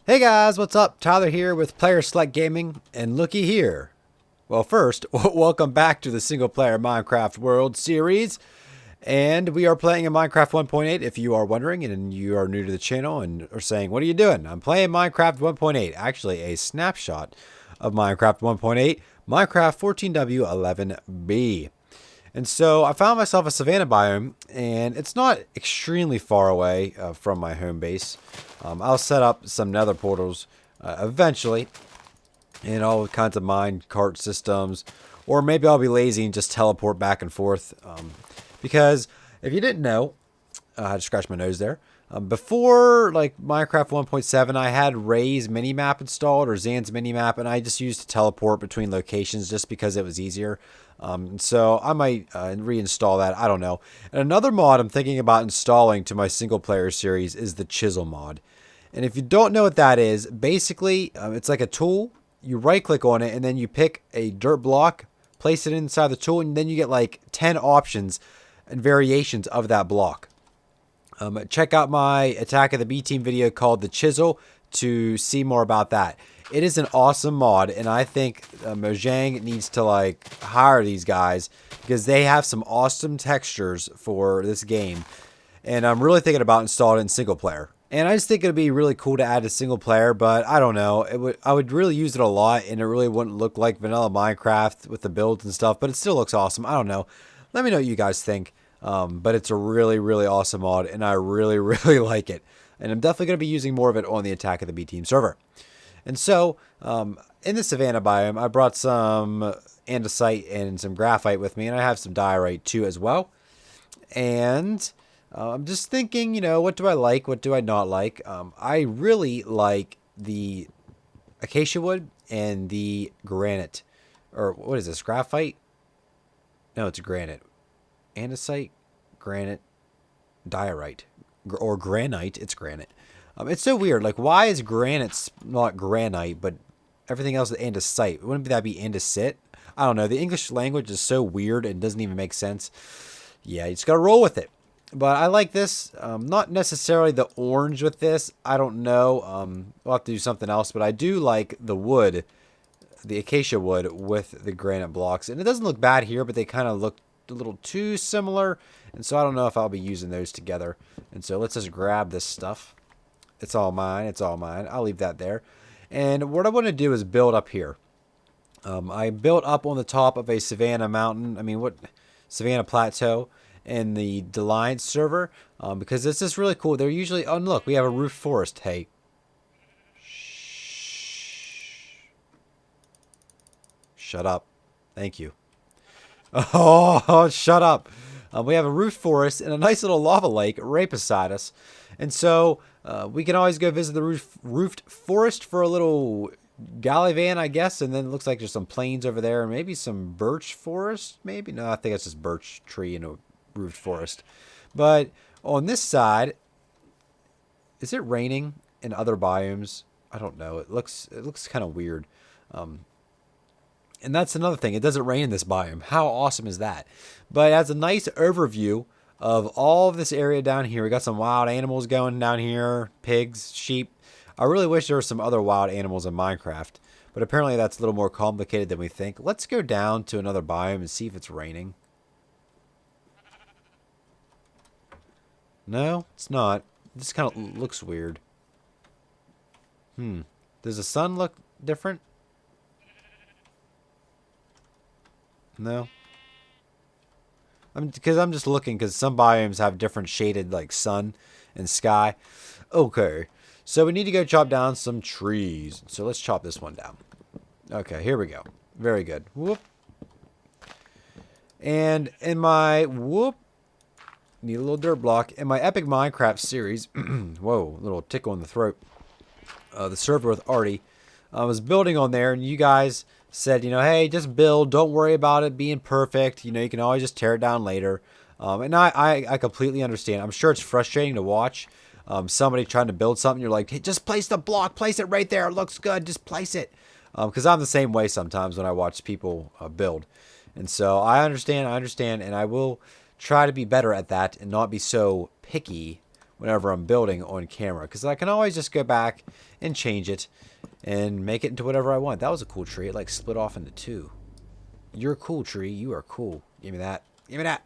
Hey guys, what's up? Tyler here with PlayerSelectGaming, and looky here. Well, first, welcome back to the single-player Minecraft World Series, and we are playing in Minecraft 1.8. If you are wondering, and you are new to the channel and are saying, "What are you doing?" I'm playing Minecraft 1.8. Actually, a snapshot of Minecraft 1.8, Minecraft 14W11B. And so I found myself a Savannah Biome, and it's not extremely far away from my home base. I'll set up some nether portals eventually, and all kinds of minecart systems, or maybe I'll be lazy and just teleport back and forth. Because if you didn't know, I had to scratch my nose there. Before like Minecraft 1.7, I had Ray's minimap installed, or Zan's minimap, and I just used to teleport between locations just because it was easier. So I might reinstall that. I don't know. And another mod I'm thinking about installing to my single player series is the chisel mod. And if you don't know what that is, basically it's like a tool. You right click on it and then you pick a dirt block, place it inside the tool, and then you get like 10 options and variations of that block. Check out my Attack of the B Team video called The Chisel to see more about that. It is an awesome mod, and I think Mojang needs to like hire these guys because they have some awesome textures for this game. And I'm really thinking about installing it in single player. And I just think it'd be really cool to add to single player, but I don't know. I would really use it a lot, and it really wouldn't look like vanilla Minecraft with the builds and stuff, but it still looks awesome. I don't know. Let me know what you guys think. But it's a really, really awesome mod, and I really, really like it. And I'm definitely going to be using more of it on the Attack of the B Team server. And so, in the Savannah biome, I brought some andesite and some graphite with me, and I have some diorite too as well. And I'm just thinking, you know, what do I like? What do I not like? I really like the acacia wood and the granite. Or what is this, graphite? No, it's granite. Andesite, granite, diorite, or granite. It's granite. It's so weird. Like, why is granite not granite, but everything else is andesite? Wouldn't that be andesite? I don't know. The English language is so weird and doesn't even make sense. Yeah, you just gotta roll with it. But I like this. Not necessarily the orange with this. I don't know. We'll have to do something else. But I do like the wood, the acacia wood with the granite blocks. And it doesn't look bad here, but they kind of look a little too similar, and so I don't know if I'll be using those together. And so let's just grab this stuff. It's all mine. It's all mine. I'll leave that there. And what I want to do is build up here. I built up on the top of a Savannah mountain. I mean, Savannah plateau in the Deliance server, because it's just really cool. They're usually, oh look, we have a roof forest. Hey, shut up. Thank you. Oh, shut up. We have a roof forest and a nice little lava lake right beside us. And so we can always go visit the roofed forest for a little galley van, I guess. And then it looks like there's some plains over there and maybe some birch forest. Maybe. No, I think it's just birch tree in a roofed forest. But on this side, is it raining in other biomes? I don't know. It looks kind of weird. And that's another thing. It doesn't rain in this biome. How awesome is that? But it has a nice overview of all of this area down here. We got some wild animals going down here. Pigs, sheep. I really wish there were some other wild animals in Minecraft. But apparently that's a little more complicated than we think. Let's go down to another biome and see if it's raining. No, it's not. It just kind of looks weird. Does the sun look different? No. Because I'm just looking, because some biomes have different shaded like sun and sky. Okay. So we need to go chop down some trees. So let's chop this one down. Okay, here we go. Very good. Whoop. And in my need a little dirt block. In my epic Minecraft series, whoa, a little tickle in the throat. The server with Artie. I was building on there, and you guys said, you know, hey, just build. Don't worry about it being perfect. You know, you can always just tear it down later. And I completely understand. I'm sure it's frustrating to watch somebody trying to build something. You're like, hey, just place the block. Place it right there. It looks good. Just place it. Because I'm the same way sometimes when I watch people build. And so I understand, and I will try to be better at that and not be so picky whenever I'm building on camera, because I can always just go back and change it and make it into whatever I want. That was a cool tree. It like split off into two. You're a cool tree. You are cool. Give me that. Give me that.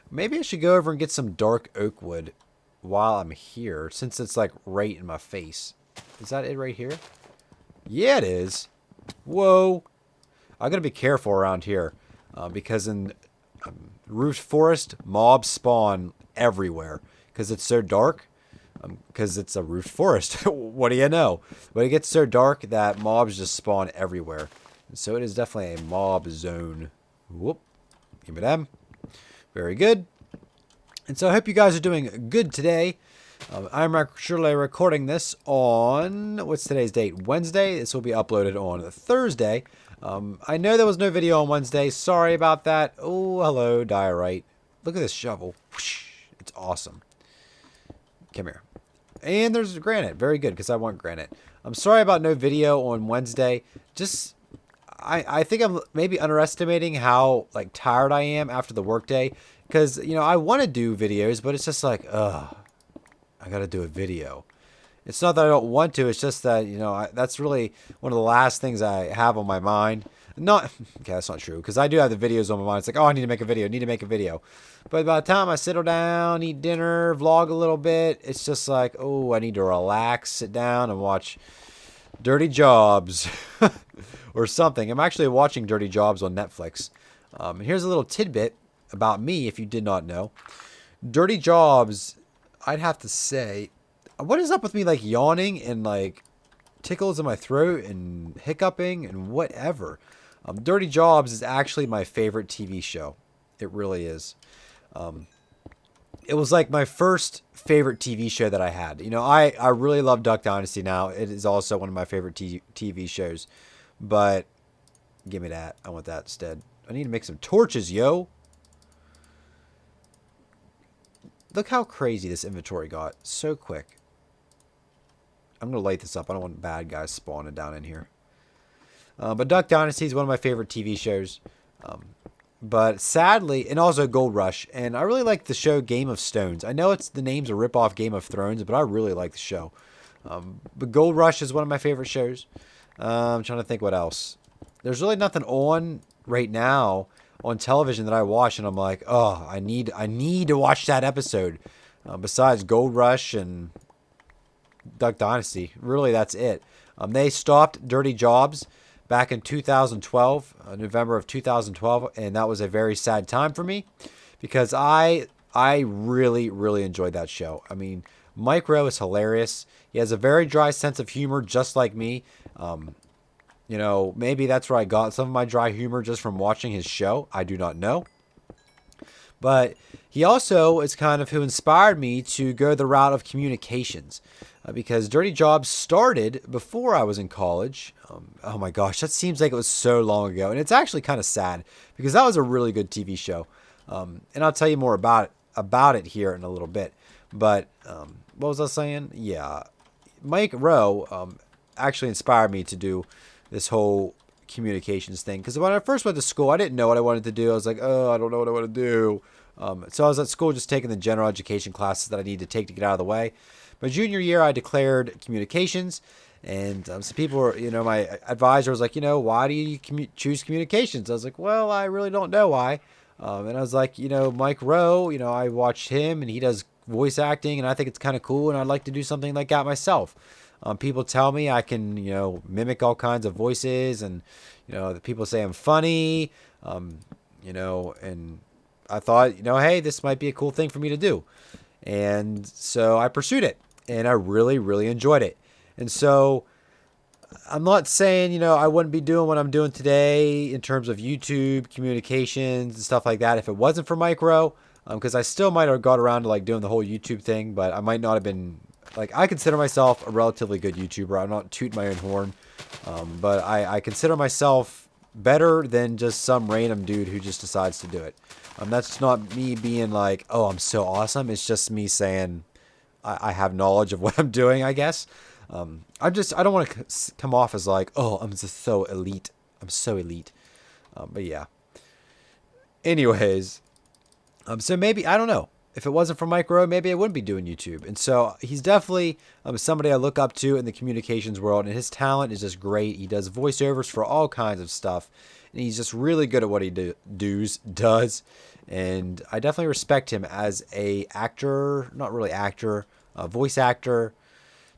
Maybe I should go over and get some dark oak wood while I'm here, since it's like right in my face. Is that it right here? Yeah, it is. Whoa. I gotta be careful around here, because in roofed forest, mobs spawn everywhere because it's so dark. Because it's a roofed forest. What do you know? But it gets so dark that mobs just spawn everywhere. And so it is definitely a mob zone. Whoop. Give me them. Very good. And so I hope you guys are doing good today. I'm actually recording this on, what's today's date? Wednesday. This will be uploaded on Thursday. I know there was no video on Wednesday. Sorry about that. Oh, hello, diorite. Look at this shovel. It's awesome. Come here. And there's granite. Very good, because I want granite. I'm sorry about no video on Wednesday. Just, I think I'm maybe underestimating how like tired I am after the workday. Because, you know, I want to do videos, but it's just like, ugh, I got to do a video. It's not that I don't want to. It's just that, you know, that's really one of the last things I have on my mind. Not, okay, that's not true, because I do have the videos on my mind. It's like, oh, I need to make a video, need to make a video. But by the time I settle down, eat dinner, vlog a little bit, it's just like, oh, I need to relax, sit down, and watch Dirty Jobs or something. I'm actually watching Dirty Jobs on Netflix. And here's a little tidbit about me, if you did not know. Dirty Jobs, I'd have to say, what is up with me like yawning and like tickles in my throat and hiccuping and whatever? Dirty Jobs is actually my favorite TV show. It really is. It was like my first favorite TV show that I had. You know, I really love Duck Dynasty now. It is also one of my favorite TV shows. But give me that. I want that instead. I need to make some torches, yo. Look how crazy this inventory got. So quick. I'm going to light this up. I don't want bad guys spawning down in here. But Duck Dynasty is one of my favorite TV shows. But sadly, and also Gold Rush. And I really like the show Game of Stones. I know the name's a ripoff Game of Thrones, but I really like the show. But Gold Rush is one of my favorite shows. I'm trying to think what else. There's really nothing on right now on television that I watch, and I'm like, oh, I need to watch that episode. Besides Gold Rush and Duck Dynasty, really that's it. They stopped Dirty Jobs back in 2012, November of 2012, and that was a very sad time for me because I really, really enjoyed that show. I mean, Mike Rowe is hilarious. He has a very dry sense of humor, just like me. You know, maybe that's where I got some of my dry humor just from watching his show. I do not know. But he also is kind of who inspired me to go the route of communications. Because Dirty Jobs started before I was in college. Oh my gosh, that seems like it was so long ago. And it's actually kind of sad because that was a really good TV show. And I'll tell you more about it here in a little bit. But what was I saying? Yeah, Mike Rowe actually inspired me to do this whole communications thing. Because when I first went to school, I didn't know what I wanted to do. I was like, oh, I don't know what I want to do. So I was at school just taking the general education classes that I needed to take to get out of the way. My junior year, I declared communications, and some people were, you know, my advisor was like, you know, why do you choose communications? I was like, well, I really don't know why. And I was like, you know, Mike Rowe, you know, I watched him, and he does voice acting, and I think it's kind of cool, and I'd like to do something like that myself. People tell me I can, you know, mimic all kinds of voices, and, you know, the people say I'm funny, you know, and I thought, you know, hey, this might be a cool thing for me to do. And so I pursued it. And I really, really enjoyed it. And so I'm not saying, you know, I wouldn't be doing what I'm doing today in terms of YouTube, communications, and stuff like that if it wasn't for Mike Rowe. Because I still might have got around to, like, doing the whole YouTube thing. But I might not have been, like, I consider myself a relatively good YouTuber. I'm not tooting my own horn. But I consider myself better than just some random dude who just decides to do it. That's not me being like, oh, I'm so awesome. It's just me saying I have knowledge of what I'm doing, I guess. I don't want to come off as like, oh, I'm just so elite. I'm so elite. But yeah. Anyways, so maybe, I don't know. if it wasn't for Micro, maybe I wouldn't be doing YouTube. And so he's definitely somebody I look up to in the communications world, and his talent is just great. He does voiceovers for all kinds of stuff, and he's just really good at what he does. And I definitely respect him as a actor, not really actor, voice actor,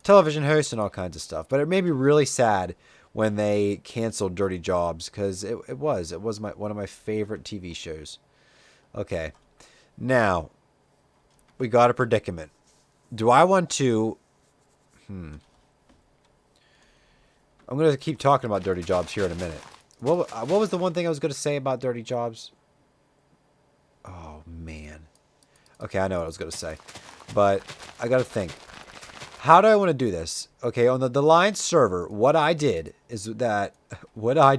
television host, and all kinds of stuff. But it made me really sad when they canceled Dirty Jobs, because it was one of my favorite TV shows. Okay, now we got a predicament. Do I want to... I'm going to keep talking about Dirty Jobs here in a minute. What was the one thing I was going to say about Dirty Jobs? Oh, man. Okay, I know what I was going to say. But I got to think. How do I want to do this? Okay, on the Alliance server, what I did is that... What? I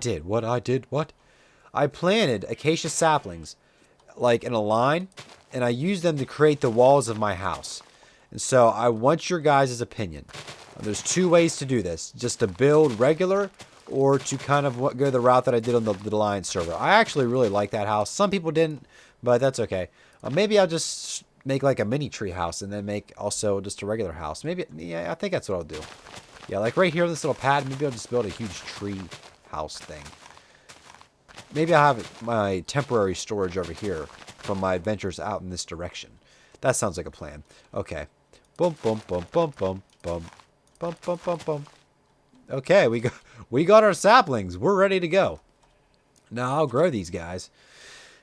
planted acacia saplings, like in a line, and I used them to create the walls of my house. And so I want your guys' opinion. There's two ways to do this. Just to build regular, or to kind of go the route that I did on the Alliance server. I actually really like that house. Some people didn't, but that's okay. Maybe I'll just make like a mini tree house and then make also just a regular house. Maybe, yeah, I think that's what I'll do. Yeah, like right here on this little pad, maybe I'll just build a huge tree house thing. Maybe I'll have my temporary storage over here from my adventures out in this direction. That sounds like a plan. Okay. Boom, boom, boom, boom, boom, boom, boom, boom, boom, boom. Okay, we got our saplings. We're ready to go. Now I'll grow these guys,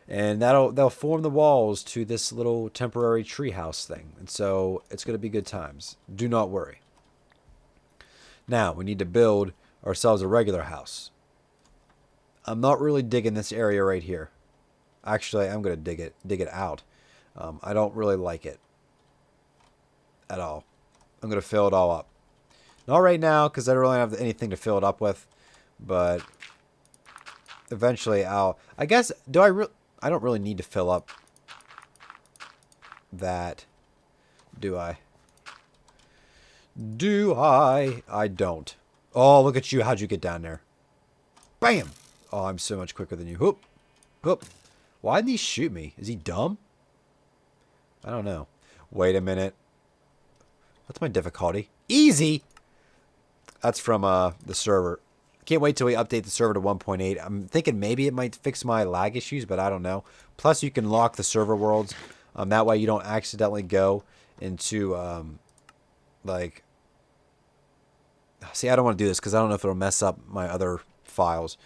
and they'll form the walls to this little temporary treehouse thing. And so it's going to be good times. Do not worry. Now we need to build ourselves a regular house. I'm not really digging this area right here. Actually, I'm going to dig it out. I don't really like it at all. I'm going to fill it all up. Not right now, because I don't really have anything to fill it up with. But eventually I guess, I don't really need to fill up that. Do I? I don't. Oh, look at you. How'd you get down there? Bam! Oh, I'm so much quicker than you. Whoop. Whoop. Why didn't he shoot me? Is he dumb? I don't know. Wait a minute. What's my difficulty? Easy! That's from the server. Can't wait till we update the server to 1.8. I'm thinking maybe it might fix my lag issues, but I don't know. Plus, you can lock the server worlds. That way you don't accidentally go into, like... See, I don't want to do this because I don't know if it'll mess up my other files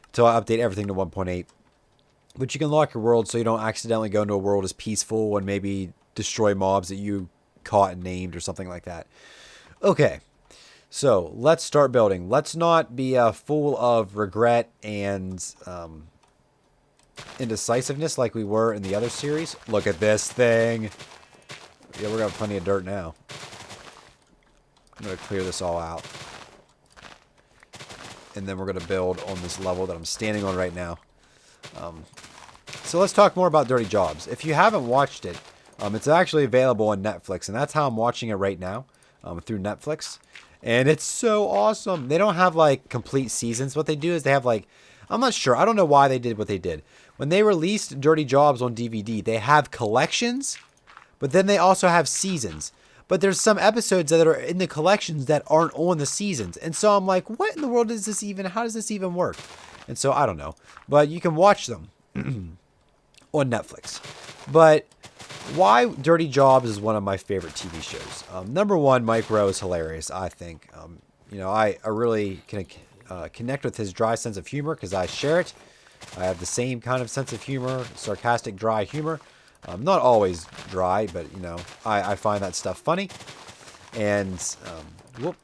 until I update everything to 1.8. But you can lock your world so you don't accidentally go into a world as peaceful and maybe destroy mobs that you caught and named or something like that. Okay. So, let's start building. Let's not be full of regret and indecisiveness like we were in the other series. Look at this thing. Yeah, we're got plenty of dirt now. I'm going to clear this all out. And then we're going to build on this level that I'm standing on right now. So let's talk more about Dirty Jobs. If you haven't watched it, it's actually available on Netflix. And that's how I'm watching it right now, through Netflix. And it's so awesome. They don't have, like, complete seasons. What they do is they have, like... I'm not sure. I don't know why they did what they did. When they released Dirty Jobs on DVD, they have collections, but then they also have seasons. But there's some episodes that are in the collections that aren't on the seasons. And so I'm like, what in the world is this even... How does this even work? And so I don't know. But you can watch them on Netflix. But... why Dirty Jobs is one of my favorite TV shows. Number one, Mike Rowe is hilarious, I think. You know, I really can connect with his dry sense of humor because I share it. I have the same kind of sense of humor, sarcastic, dry humor. Not always dry, but, you know, I find that stuff funny. And, whoop.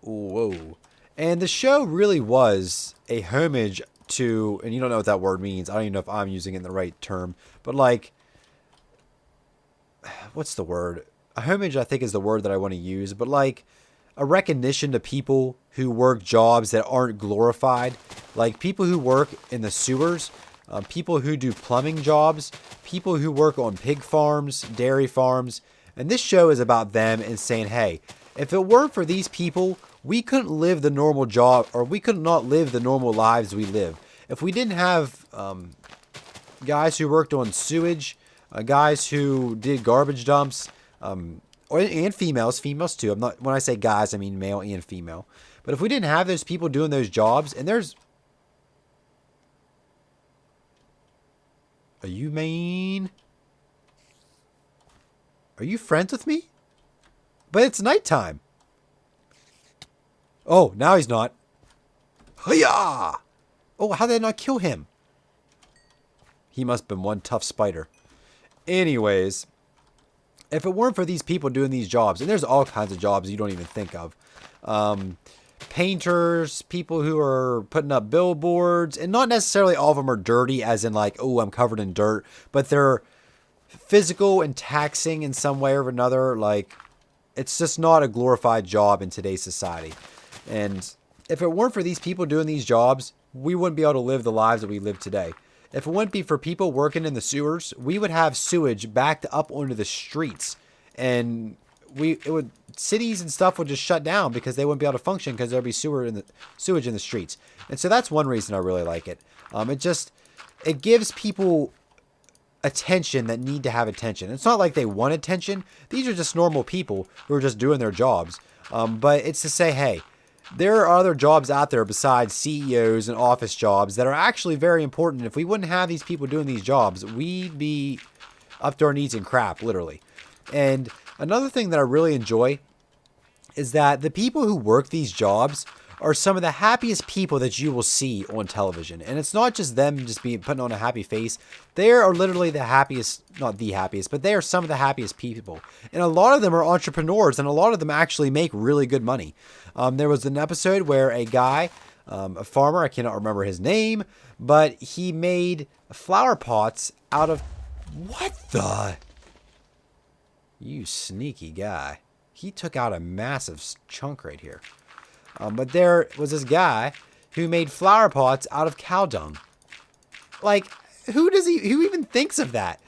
Whoa. And the show really was a homage to, and you don't know what that word means. I don't even know if I'm using it in the right term, but like, what's the word? A homage, I think, is the word that I want to use, but like a recognition to people who work jobs that aren't glorified, like people who work in the sewers, people who do plumbing jobs, people who work on pig farms, dairy farms, and this show is about them and saying, hey, if it weren't for these people, we couldn't live the normal job, or we could not live the normal lives we live. If we didn't have guys who worked on sewage, guys who did garbage dumps, and females too. I'm not, when I say guys, I mean male and female. But if we didn't have those people doing those jobs, and there's, are you mean? Are you friends with me? But it's nighttime. Oh, now he's not. Hiya! Oh, how did I not kill him? He must have been one tough spider. Anyways, if it weren't for these people doing these jobs, and there's all kinds of jobs you don't even think of. Painters, people who are putting up billboards, and not necessarily all of them are dirty as in like, oh, I'm covered in dirt, but they're physical and taxing in some way or another. Like, it's just not a glorified job in today's society. And if it weren't for these people doing these jobs, we wouldn't be able to live the lives that we live today. If it wouldn't be for people working in the sewers, we would have sewage backed up onto the streets, and cities and stuff would just shut down because they wouldn't be able to function because there'd be sewage in the streets. And so that's one reason I really like it. It gives people attention that need to have attention. It's not like they want attention. These are just normal people who are just doing their jobs. But it's to say, hey, there are other jobs out there besides CEOs and office jobs that are actually very important. If we wouldn't have these people doing these jobs, we'd be up to our knees in crap, literally. And another thing that I really enjoy is that the people who work these jobs are some of the happiest people that you will see on television. And it's not just them just putting on a happy face. They are literally the happiest, not the happiest, but they are some of the happiest people. And a lot of them are entrepreneurs, and a lot of them actually make really good money. There was an episode where a guy, a farmer, I cannot remember his name, but he made flower pots out of, what the? You sneaky guy. He took out a massive chunk right here. But there was this guy who made flower pots out of cow dung. Like, who even thinks of that?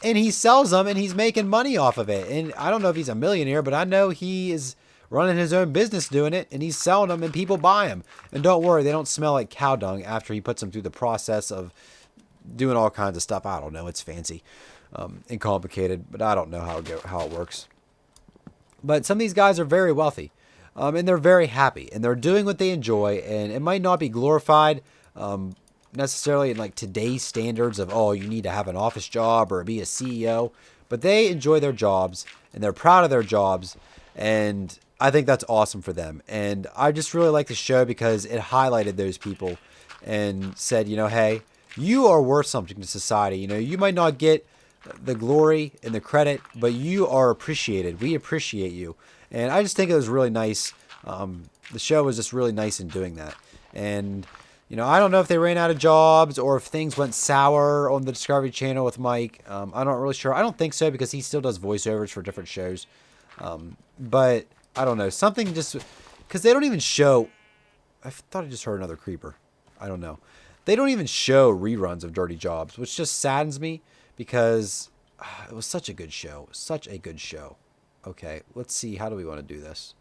And he sells them, and he's making money off of it. And I don't know if he's a millionaire, but I know he is running his own business doing it, and he's selling them, and people buy them. And don't worry, they don't smell like cow dung after he puts them through the process of doing all kinds of stuff. I don't know. It's fancy and complicated, but I don't know how it works. But some of these guys are very wealthy. And they're very happy, and they're doing what they enjoy, and it might not be glorified necessarily in like today's standards of, oh, you need to have an office job or be a CEO, but they enjoy their jobs, and they're proud of their jobs, and I think that's awesome for them. And I just really like the show because it highlighted those people and said, hey, you are worth something to society. You might not get the glory and the credit, but you are appreciated. We appreciate you. And I just think it was really nice. The show was just really nice in doing that. And, I don't know if they ran out of jobs or if things went sour on the Discovery Channel with Mike. I'm not really sure. I don't think so because he still does voiceovers for different shows. But I don't know. Something just, because they don't even show, I thought I just heard another creeper. I don't know. They don't even show reruns of Dirty Jobs, which just saddens me because it was such a good show. Such a good show. Okay, let's see. How do we want to do this?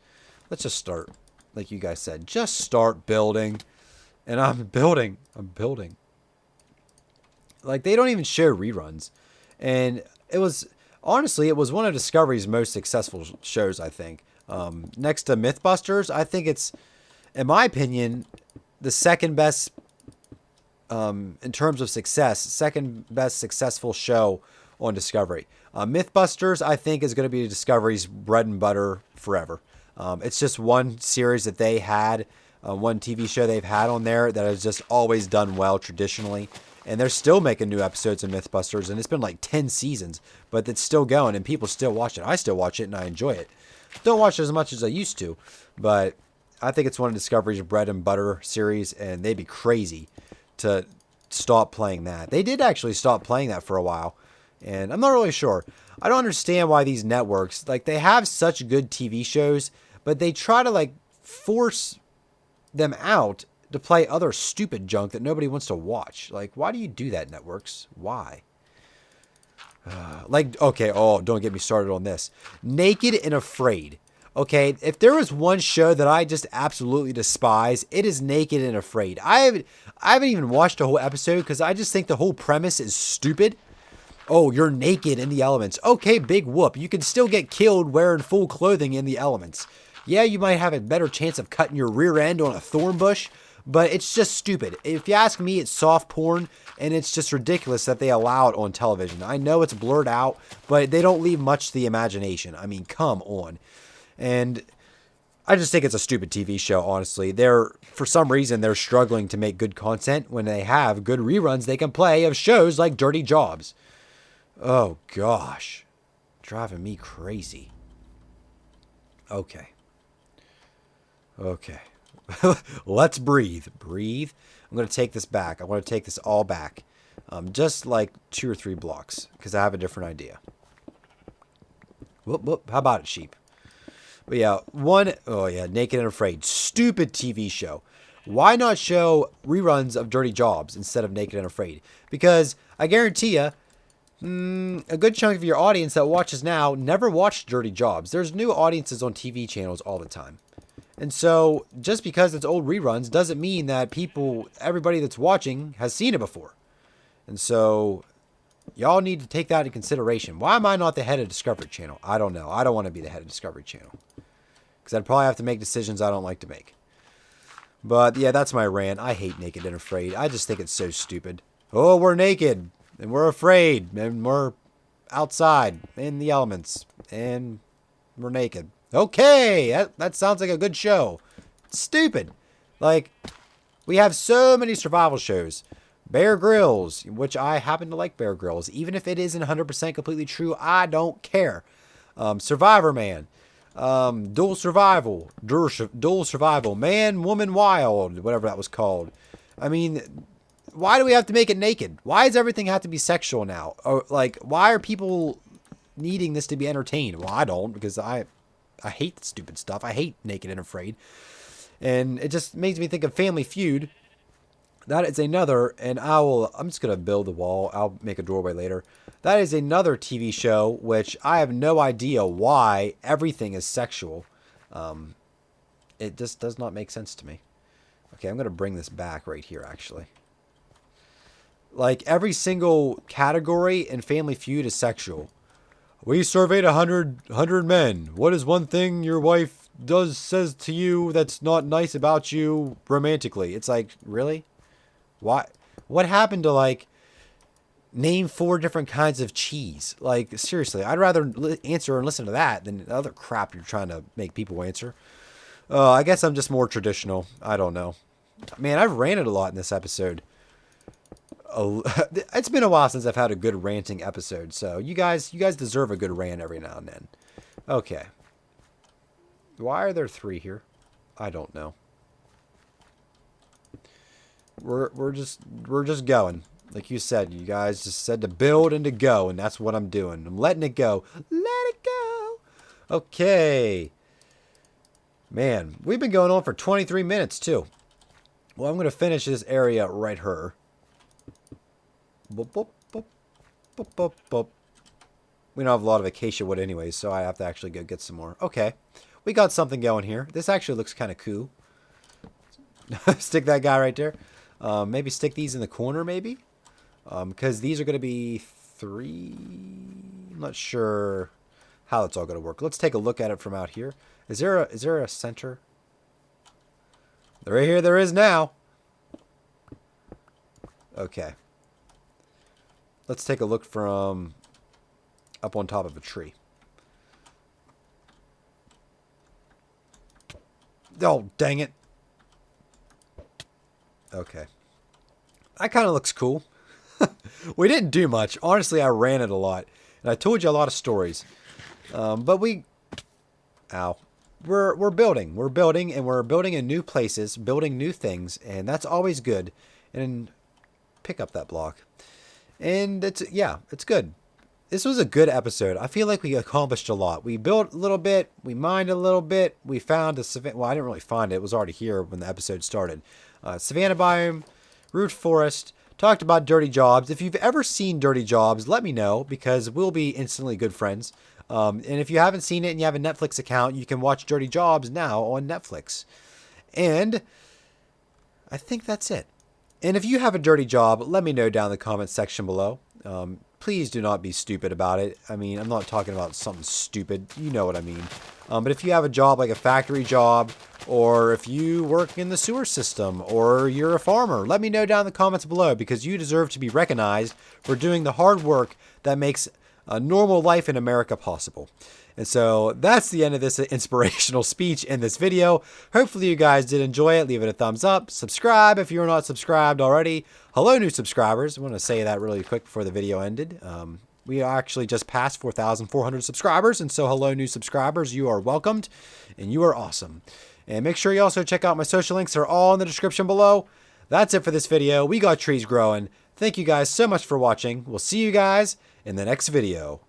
Let's just start. Like you guys said, just start building. And I'm building. Like, they don't even show reruns. And it was, honestly, it was one of Discovery's most successful shows, I think. Next to Mythbusters, I think it's, in my opinion, the second best, in terms of success, second best successful show on Discovery. Mythbusters, I think, is going to be Discovery's bread and butter forever. It's just one series that they had, one TV show they've had on there that has just always done well traditionally. And they're still making new episodes of Mythbusters, and it's been like 10 seasons, but it's still going, and people still watch it. I still watch it, and I enjoy it. Don't watch it as much as I used to, but I think it's one of Discovery's bread and butter series, and they'd be crazy to stop playing that. They did actually stop playing that for a while, and I'm not really sure. I don't understand why these networks, like, they have such good TV shows, but they try to, like, force them out to play other stupid junk that nobody wants to watch. Like, why do you do that, networks? Why? Okay, don't get me started on this. Naked and Afraid. Okay, if there was one show that I just absolutely despise, it is Naked and Afraid. I haven't even watched a whole episode because I just think the whole premise is stupid. Oh, you're naked in the elements. Okay, big whoop. You can still get killed wearing full clothing in the elements. Yeah, you might have a better chance of cutting your rear end on a thorn bush, but it's just stupid. If you ask me, it's soft porn, and it's just ridiculous that they allow it on television. I know it's blurred out, but they don't leave much to the imagination. I mean, come on. And I just think it's a stupid TV show, honestly. For some reason, they're struggling to make good content when they have good reruns they can play of shows like Dirty Jobs. Oh, gosh. Driving me crazy. Okay. Okay. Let's breathe. Breathe. I'm going to take this back. I want to take this all back. Just like 2 or 3 blocks, because I have a different idea. Whoop, whoop. How about it, sheep? But yeah, Naked and Afraid. Stupid TV show. Why not show reruns of Dirty Jobs instead of Naked and Afraid? Because I guarantee you, a good chunk of your audience that watches now never watched Dirty Jobs. There's new audiences on TV channels all the time. And so, just because it's old reruns doesn't mean that everybody that's watching has seen it before. And so, y'all need to take that into consideration. Why am I not the head of Discovery Channel? I don't know. I don't want to be the head of Discovery Channel. Because I'd probably have to make decisions I don't like to make. But, yeah, that's my rant. I hate Naked and Afraid. I just think it's so stupid. Oh, we're naked. And we're afraid. And we're outside in the elements. And we're naked. Okay, that sounds like a good show. It's stupid. Like, we have so many survival shows. Bear Grylls, which I happen to like Bear Grylls. Even if it isn't 100% completely true, I don't care. Survivor Man. Dual Survival. Man, Woman, Wild. Whatever that was called. I mean, why do we have to make it naked? Why does everything have to be sexual now? Or, like, why are people needing this to be entertained? Well, I don't, because I hate stupid stuff. I hate Naked and Afraid. And it just makes me think of Family Feud. That is another, and I'm just going to build the wall. I'll make a doorway later. That is another TV show, which I have no idea why everything is sexual. It just does not make sense to me. Okay, I'm going to bring this back right here, actually. Like, every single category in Family Feud is sexual. We surveyed 100 men. What is one thing your wife says to you that's not nice about you romantically? It's like, really? Why? What happened to, like, name 4 different kinds of cheese? Like, seriously, I'd rather answer and listen to that than the other crap you're trying to make people answer. I guess I'm just more traditional. I don't know. Man, I've ranted a lot in this episode. It's been a while since I've had a good ranting episode, so you guys deserve a good rant every now and then. Okay. Why are there 3 here? I don't know. We're just going. Like you said, you guys just said to build and to go, and that's what I'm doing. I'm letting it go. Let it go. Okay. Man, we've been going on for 23 minutes too. Well, I'm going to finish this area right here. Boop, boop, boop, boop, boop, boop. We don't have a lot of acacia wood anyway, so I have to actually go get some more. Okay. We got something going here. This actually looks kind of cool. Stick that guy right there. Maybe stick these in the corner, maybe? Because these are going to be 3... I'm not sure how it's all going to work. Let's take a look at it from out here. Is there a center? Right here there is now. Okay. Let's take a look from up on top of a tree. Oh, dang it. Okay. That kind of looks cool. We didn't do much. Honestly, I ran it a lot. And I told you a lot of stories. But Ow. We're building. We're building, and we're building in new places, building new things, and that's always good. And pick up that block. And it's good. This was a good episode. I feel like we accomplished a lot. We built a little bit. We mined a little bit. We found well, I didn't really find it. It was already here when the episode started. Savannah Biome, Root Forest, talked about Dirty Jobs. If you've ever seen Dirty Jobs, let me know, because we'll be instantly good friends. And if you haven't seen it and you have a Netflix account, you can watch Dirty Jobs now on Netflix. And I think that's it. And if you have a dirty job, let me know down in the comments section below. Please do not be stupid about it. I mean, I'm not talking about something stupid. You know what I mean. But if you have a job like a factory job, or if you work in the sewer system, or you're a farmer, let me know down in the comments below, because you deserve to be recognized for doing the hard work that makes a normal life in America possible. And so that's the end of this inspirational speech in this video. Hopefully you guys did enjoy it. Leave it a thumbs up. Subscribe if you're not subscribed already. Hello, new subscribers. I want to say that really quick before the video ended. We actually just passed 4,400 subscribers. And so hello, new subscribers. You are welcomed and you are awesome. And make sure you also check out my social links. They're all in the description below. That's it for this video. We got trees growing. Thank you guys so much for watching. We'll see you guys in the next video.